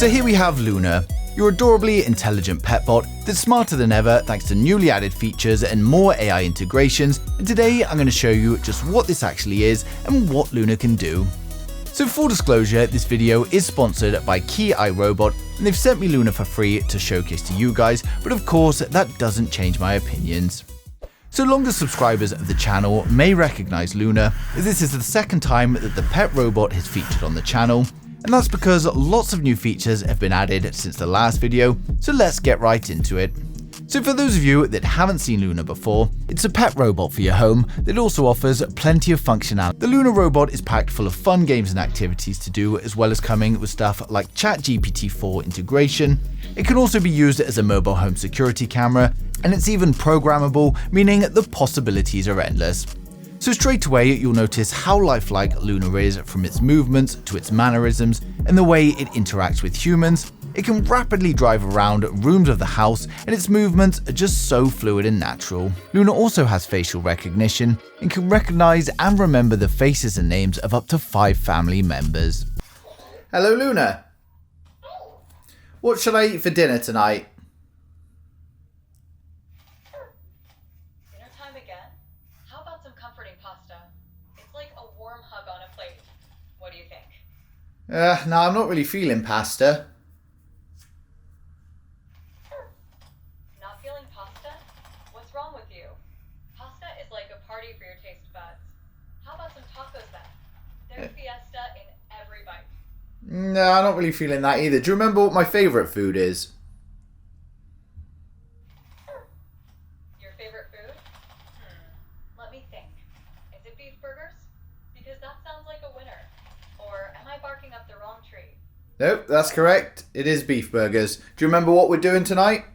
So here we have Loona, your adorably intelligent pet bot that's smarter than ever thanks to newly added features and more AI integrations, and today I'm going to show you just what this actually is and what Loona can do. So full disclosure, this video is sponsored by Key iRobot, and they've sent me Loona for free to showcase to you guys, but of course that doesn't change my opinions. So longer subscribers of the channel may recognize Loona, as this is the second time that the pet robot has featured on the channel, and that's because lots of new features have been added since the last video, so let's get right into it. So for those of you that haven't seen Loona before, it's a pet robot for your home that also offers plenty of functionality. The Loona robot is packed full of fun games and activities to do, as well as coming with stuff like ChatGPT-4 integration. It can also be used as a mobile home security camera, and it's even programmable, meaning the possibilities are endless. So straight away, you'll notice how lifelike Loona is, from its movements to its mannerisms and the way it interacts with humans. It can rapidly drive around rooms of the house, and its movements are just so fluid and natural. Loona also has facial recognition and can recognize and remember the faces and names of up to 5 family members. Hello Loona. What shall I eat for dinner tonight? What do you think? No, I'm not really feeling pasta. Not feeling pasta? What's wrong with you? Pasta is like a party for your taste buds. How about some tacos then? There's fiesta in every bite. No, I'm not really feeling that either. Do you remember what my favourite food is? Your favorite food? Let me think. Is it beef burgers? Because that sounds like a winner. Or am I barking up the wrong tree? Nope, that's correct. It is beef burgers. Do you remember what we're doing tonight?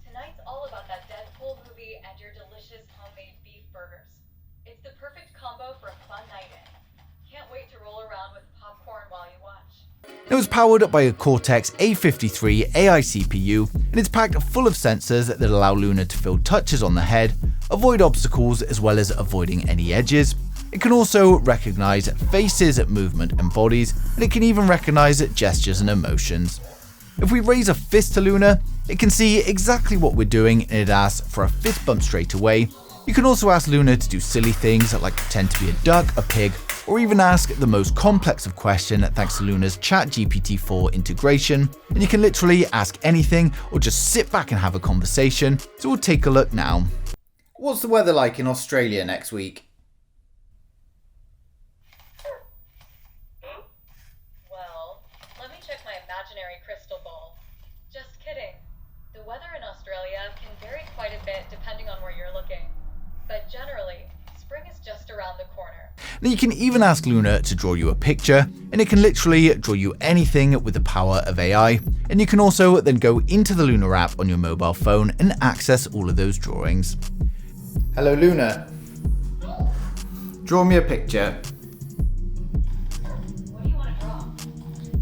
Tonight's all about that Deadpool movie and your delicious homemade beef burgers. It's the perfect combo for a fun night in. Can't wait to roll around with popcorn while you watch. It was powered by a Cortex A53 AI CPU, and it's packed full of sensors that allow Loona to feel touches on the head, avoid obstacles as well as avoiding any edges. It can also recognize faces, movement and bodies, and it can even recognize gestures and emotions. If we raise a fist to Loona, it can see exactly what we're doing, and it asks for a fist bump straight away. You can also ask Loona to do silly things like pretend to be a duck, a pig, or even ask the most complex of questions thanks to Loona's ChatGPT-4 integration, and you can literally ask anything or just sit back and have a conversation. So we'll take a look now. What's the weather like in Australia next week? Well, let me check my imaginary crystal ball. Just kidding. The weather in Australia can vary quite a bit depending on where you're looking. But generally, spring is just around the corner. Now you can even ask Loona to draw you a picture, and it can literally draw you anything with the power of AI. And you can also then go into the Loona app on your mobile phone and access all of those drawings. Hello Loona. Draw me a picture. What do you want to draw?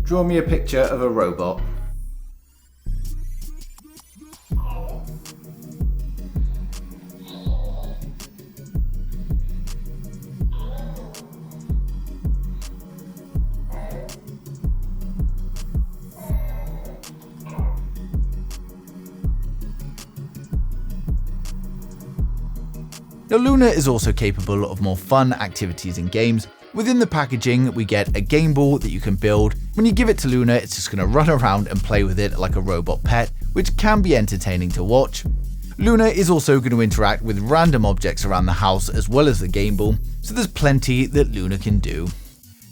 Draw me a picture of a robot. Now Loona is also capable of more fun activities and games. Within the packaging, we get a game ball that you can build. When you give it to Loona, it's just going to run around and play with it like a robot pet, which can be entertaining to watch. Loona is also going to interact with random objects around the house as well as the game ball, so there's plenty that Loona can do.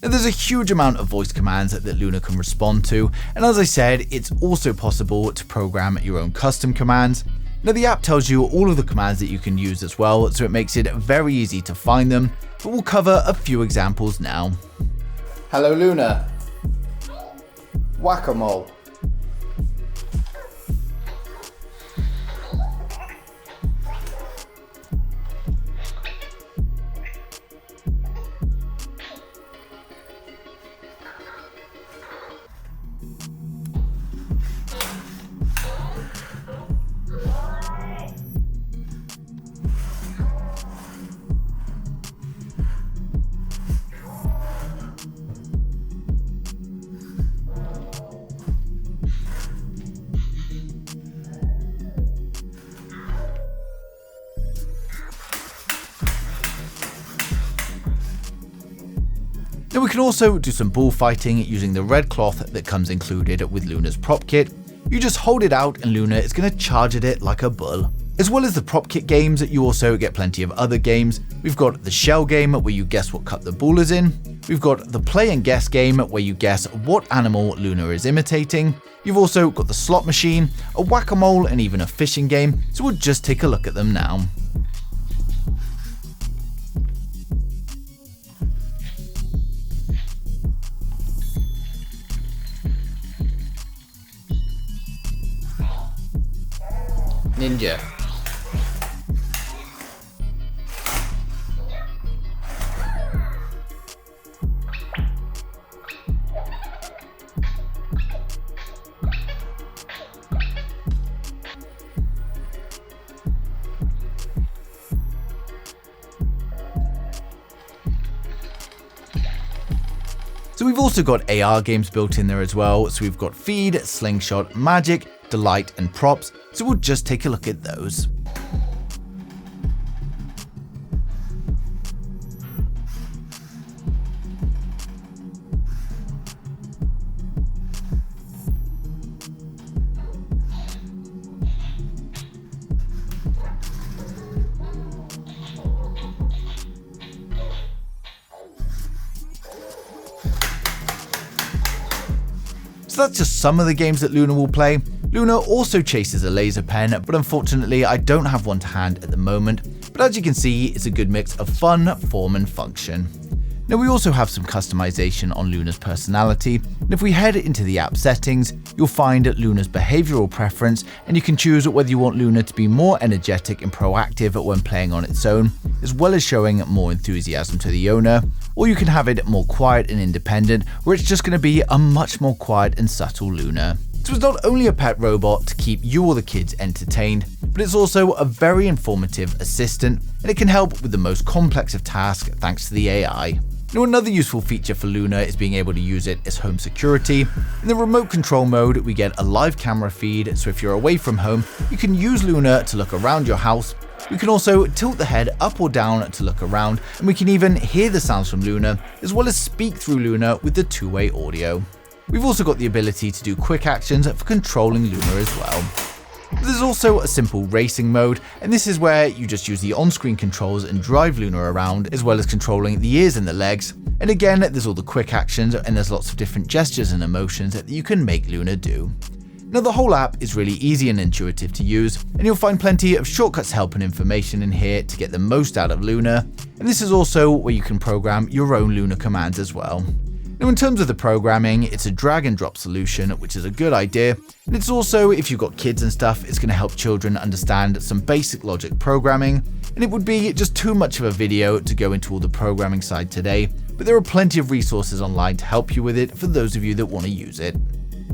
Now there's a huge amount of voice commands that Loona can respond to, and as I said, it's also possible to program your own custom commands. Now the app tells you all of the commands that you can use as well, so it makes it very easy to find them, but we'll cover a few examples now. Hello Loona. Whack-a-mole. Now we can also do some bullfighting using the red cloth that comes included with Loona's prop kit. You just hold it out and Loona is going to charge at it like a bull. As well as the prop kit games, you also get plenty of other games. We've got the shell game where you guess what cup the bull is in. We've got the play and guess game where you guess what animal Loona is imitating. You've also got the slot machine, a whack-a-mole and even a fishing game, so we'll just take a look at them now. Ninja. So we've also got AR games built in there as well. So we've got Feed, Slingshot, Magic, Delight and Props. So we'll just take a look at those. So that's just some of the games that Loona will play. Loona also chases a laser pen, but unfortunately I don't have one to hand at the moment. But as you can see, it's a good mix of fun, form and function. Now we also have some customization on Loona's personality, and if we head into the app settings, you'll find Loona's behavioral preference, and you can choose whether you want Loona to be more energetic and proactive when playing on its own, as well as showing more enthusiasm to the owner, or you can have it more quiet and independent, where it's just going to be a much more quiet and subtle Loona. So it's not only a pet robot to keep you or the kids entertained, but it's also a very informative assistant, and it can help with the most complex of tasks thanks to the AI. Now another useful feature for Loona is being able to use it as home security. In the remote control mode, we get a live camera feed, so if you're away from home, you can use Loona to look around your house. We can also tilt the head up or down to look around, and we can even hear the sounds from Loona, as well as speak through Loona with the two-way audio. We've also got the ability to do quick actions for controlling Loona as well. There's also a simple racing mode, and this is where you just use the on-screen controls and drive Loona around, as well as controlling the ears and the legs. And again, there's all the quick actions, and there's lots of different gestures and emotions that you can make Loona do. Now the whole app is really easy and intuitive to use, and you'll find plenty of shortcuts, help and information in here to get the most out of Loona. And this is also where you can program your own Loona commands as well. Now in terms of the programming, it's a drag and drop solution, which is a good idea, and it's also, if you've got kids and stuff, it's going to help children understand some basic logic programming, and it would be just too much of a video to go into all the programming side today, but there are plenty of resources online to help you with it for those of you that want to use it.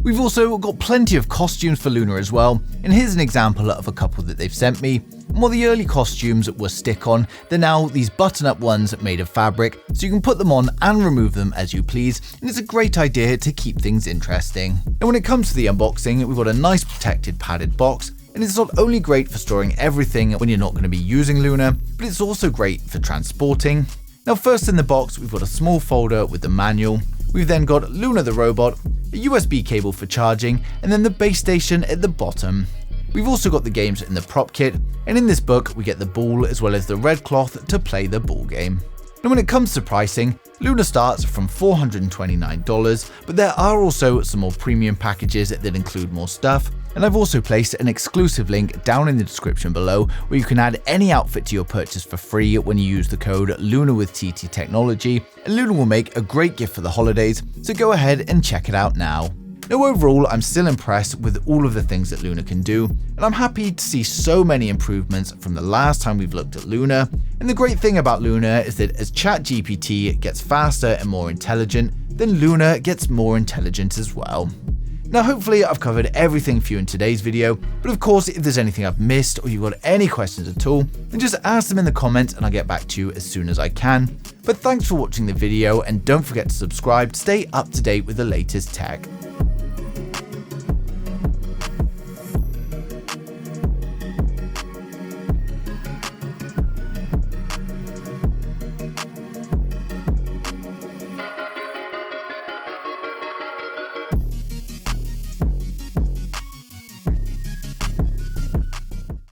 We've also got plenty of costumes for Loona as well, and here's an example of a couple that they've sent me. And while the early costumes were stick-on, they're now these button-up ones made of fabric, so you can put them on and remove them as you please, and it's a great idea to keep things interesting. And when it comes to the unboxing, we've got a nice protected padded box, and it's not only great for storing everything when you're not going to be using Loona, but it's also great for transporting. Now first in the box, we've got a small folder with the manual. We've then got Loona the robot, a USB cable for charging, and then the base station at the bottom. We've also got the games in the prop kit, and in this book we get the ball as well as the red cloth to play the ball game. Now when it comes to pricing, Loona starts from $429, but there are also some more premium packages that include more stuff, and I've also placed an exclusive link down in the description below where you can add any outfit to your purchase for free when you use the code LOONAWITHTT Technology, and Loona will make a great gift for the holidays, so go ahead and check it out now. Now overall, I'm still impressed with all of the things that Loona can do, and I'm happy to see so many improvements from the last time we've looked at Loona. And the great thing about Loona is that as ChatGPT gets faster and more intelligent, then Loona gets more intelligent as well. Now hopefully I've covered everything for you in today's video, but of course if there's anything I've missed or you've got any questions at all, then just ask them in the comments and I'll get back to you as soon as I can. But thanks for watching the video, and don't forget to subscribe to stay up to date with the latest tech.